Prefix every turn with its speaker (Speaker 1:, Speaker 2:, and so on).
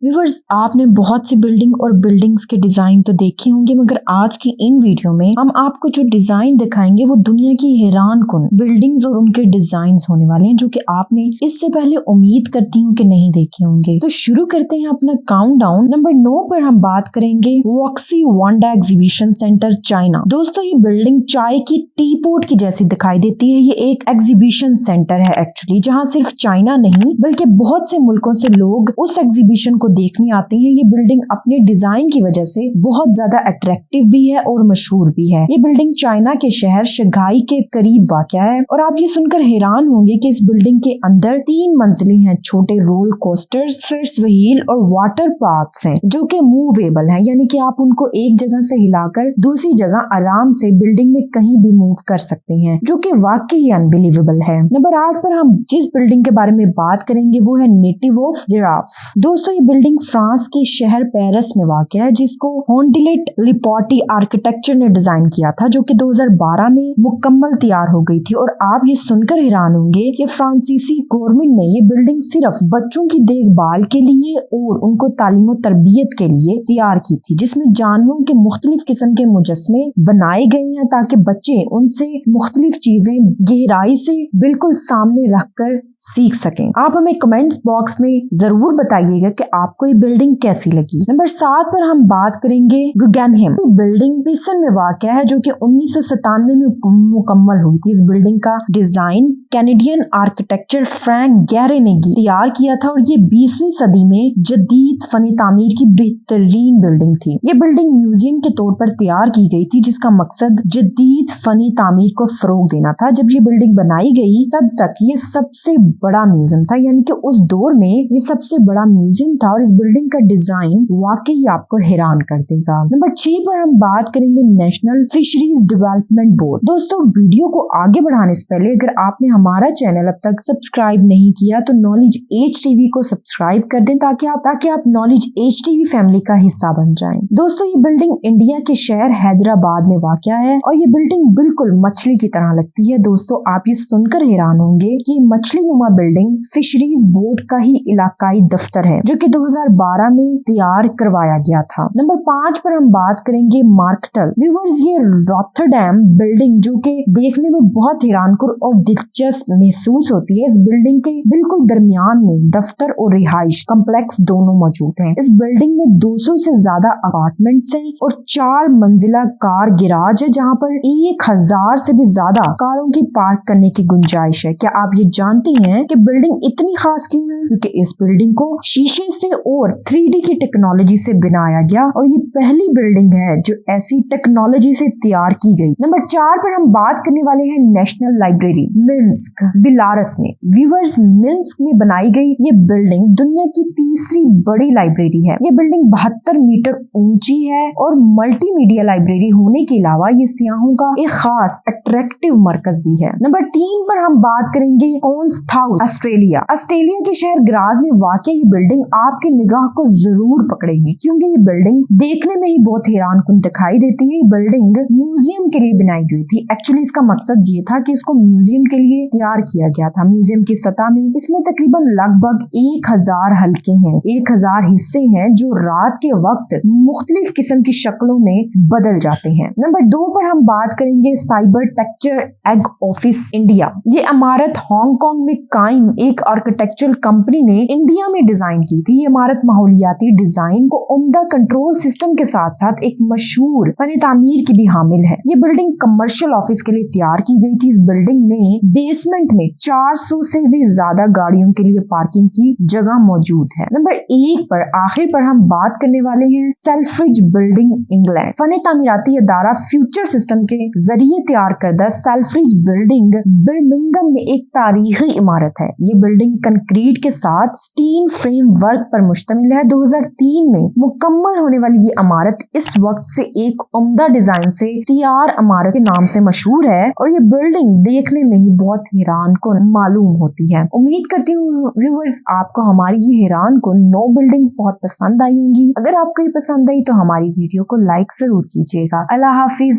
Speaker 1: Viewers, आपने बहुत सी building और बिल्डिंग्स के डिजाइन तो देखे होंगे, मगर आज की इन वीडियो में हम आपको जो डिजाइन दिखाएंगे वो दुनिया की हैरान कुन बिल्डिंग्स और उनके डिजाइन होने वाले हैं, जो कि आपने इससे पहले उम्मीद करती हूँ कि नहीं देखे होंगे। तो शुरू करते हैं अपना काउंटडाउन। नंबर 9 पर हम बात करेंगे वॉक्सी वांडा एग्जीबिशन सेंटर, चाइना। दोस्तों, ये बिल्डिंग चाय की टी पोट की जैसी दिखाई देती है। ये एक एग्जीबिशन सेंटर है एक्चुअली, जहाँ सिर्फ चाइना नहीं बल्कि बहुत से मुल्कों से लोग उस एग्जीबिशन को देखने आते हैं। ये बिल्डिंग अपने डिजाइन की वजह से बहुत ज्यादा अट्रैक्टिव भी है और मशहूर भी है। ये बिल्डिंग चाइना के शहर शंघाई के करीब वाक़या है और आप ये सुनकर हैरान होंगे कि इस बिल्डिंग के अंदर 3 मंजिलें हैं, छोटे रोल कोस्टर्स, फर्स्ट व्हील और वाटर पार्क्स हैं, जो कि मूवेबल हैं, यानी कि आप उनको एक जगह से हिलाकर दूसरी जगह आराम से बिल्डिंग में कहीं भी मूव कर सकते हैं, जो कि वाकई अनबिलीवेबल है। नंबर 8 पर हम जिस बिल्डिंग के बारे में बात करेंगे वो है नेटिव ऑफ जिराफ। दोस्तों, ये बिल्डिंग फ्रांस के शहर पेरिस में वाक़या है, जिसको होंडिलेट लिपोटी आर्किटेक्चर ने डिजाइन किया था, जो कि 2012 में मुकम्मल तैयार हो गई थी। और आप ये सुनकर हैरान होंगे कि फ्रांसीसी गवर्नमेंट ने ये बिल्डिंग सिर्फ बच्चों की देखभाल के लिए और उनको तालीम और तरबियत के लिए तैयार की थी, जिसमें जानवरों के मुख्तलिफ किस्म के मुजस्मे बनाए गए हैं ताकि बच्चे उनसे मुख्तलिफ चीजें गहराई से बिल्कुल सामने रखकर सीख सकें। आप हमें कमेंट्स बॉक्स में जरूर बताइएगा कि आपको ये बिल्डिंग कैसी लगी। नंबर 7 पर हम बात करेंगे गुगेनहेम। बिल्डिंग पिसन में वाक़या है, जो कि 1997 में मुकम्मल हुई थी। इस बिल्डिंग का डिजाइन कैनेडियन आर्किटेक्चर फ्रैंक गैरे ने तैयार किया था और ये 20वीं सदी में जदीद फनी तामीर की बेहतरीन बिल्डिंग थी। ये बिल्डिंग म्यूजियम के तौर पर तैयार की गई थी, जिसका मकसद जदीद फनी तामीर को फरोग देना था। जब ये बिल्डिंग बनाई गई तब तक ये सबसे बड़ा म्यूजियम था, यानी कि उस दौर में ये सबसे बड़ा म्यूजियम था और इस बिल्डिंग का डिजाइन वाकई आपको हैरान कर देगा। नंबर 6 पर हम बात करेंगे नेशनल फिशरीज डेवलपमेंट बोर्ड। दोस्तों, वीडियो को आगे बढ़ाने से पहले अगर आपने हमारा चैनल अब तक सब्सक्राइब नहीं किया तो नॉलेज एच टीवी को सब्सक्राइब कर दें, ताकि आप नॉलेज एच टीवी फैमिली का हिस्सा बन जाएं। दोस्तों, ये बिल्डिंग इंडिया के शहर हैदराबाद में वाक़या है और ये बिल्डिंग बिल्कुल मछली की तरह लगती है। दोस्तों, आप ये सुनकर हैरान होंगे कि मछली नुमा बिल्डिंग फिशरीज बोर्ड का ही इलाकाई दफ्तर है, जो कि 2012 में तैयार करवाया गया था। नंबर 5 पर हम बात करेंगे मार्कटल। व्यूअर्स, ये रॉटरडैम बिल्डिंग जो कि देखने में बहुत हैरानकुन और दिलचस्प महसूस होती है। इस बिल्डिंग के बिल्कुल दरमियान में दफ्तर और रिहाइश कम्प्लेक्स दोनों मौजूद हैं। इस बिल्डिंग में 200 से ज्यादा अपार्टमेंट्स हैं और 4 मंजिला कार गिराज है, जहाँ पर 1000 से भी ज्यादा कारों की पार्क करने की गुंजाइश है। क्या आप ये जानते हैं कि बिल्डिंग इतनी खास क्यों है? क्योंकि इस बिल्डिंग को शीशे से और 3D की टेक्नोलॉजी से बनाया गया और ये पहली बिल्डिंग है जो ऐसी टेक्नोलॉजी से तैयार की गई। नंबर 4 पर हम बात करने वाले हैं नेशनल लाइब्रेरी मिन्स्क, बेलारूस में। व्यूअर्स, मिन्स्क में बनाई गई ये बिल्डिंग दुनिया की तीसरी बड़ी लाइब्रेरी है। ये बिल्डिंग 72 मीटर ऊंची है और मल्टीमीडिया लाइब्रेरी होने के अलावा ये सियाहों का एक खास अट्रैक्टिव मरकज भी है। नंबर 3 पर हम बात करेंगे कोन्सथाउस, ऑस्ट्रेलिया। ऑस्ट्रेलिया के शहर ग्राज में वाक़या ये बिल्डिंग आपके निगाह को जरूर पकड़ेगी, क्योंकि ये बिल्डिंग देखने में ही बहुत हैरानकुन दिखाई देती है। ये बिल्डिंग म्यूजियम के लिए बनाई गई थी। एक्चुअली इसका मकसद ये था कि इसको म्यूजियम के लिए तैयार किया गया था। म्यूजियम की सतह में इसमें तकरीबन लगभग 1000 हल्के हैं, 1000 हिस्से हैं, जो रात के वक्त मुख्तलिफ किस्म की शक्लों में बदल जाते हैं। नंबर 2 पर हम बात करेंगे cyber texture egg office, India. ये इमारत हांगकांग में कायम एक आर्किटेक्चरल कंपनी ने इंडिया में डिजाइन की थी। ये इमारत माहौलियाती डिजाइन को उम्दा कंट्रोल सिस्टम के साथ साथ एक मशहूर फनी तामीर की भी हामिल है। ये बिल्डिंग कमर्शियल ऑफिस के लिए तैयार की गई थी। इस बिल्डिंग में बेसमेंट में 400 से भी ज्यादा गाड़ियों के लिए पार्किंग की जगह मौजूद है। नंबर 1 पर आखिर पर हम बात करने वाले हैं सेल्फ्रिज बिल्डिंग, इंग्लैंड। फनी तामीराती अदारा फ्यूचर सिस्टम के जरिए तैयार करदा सेल्फ्रिज बिल्डिंग बर्मिंघम में एक तारीखी इमारत है। ये बिल्डिंग कंक्रीट के साथ स्टील फ्रेम वर्क पर मुश्तमिल है। 2003 में मुकम्मल होने वाली ये इमारत इस वक्त से एक उम्दा डिजाइन से तैयार इमारत के नाम से मशहूर है और ये बिल्डिंग देखने में ही बहुत हैरानकुन मालूम होती है। उम्मीद करती हूँ व्यूअर्स, आपको हमारी ये हैरानकुन 9 बिल्डिंग्स बहुत पसंद आई होंगी। अगर आपको ये पसंद आई तो हमारी वीडियो को लाइक जरूर कीजिएगा। अल्लाह हाफिज।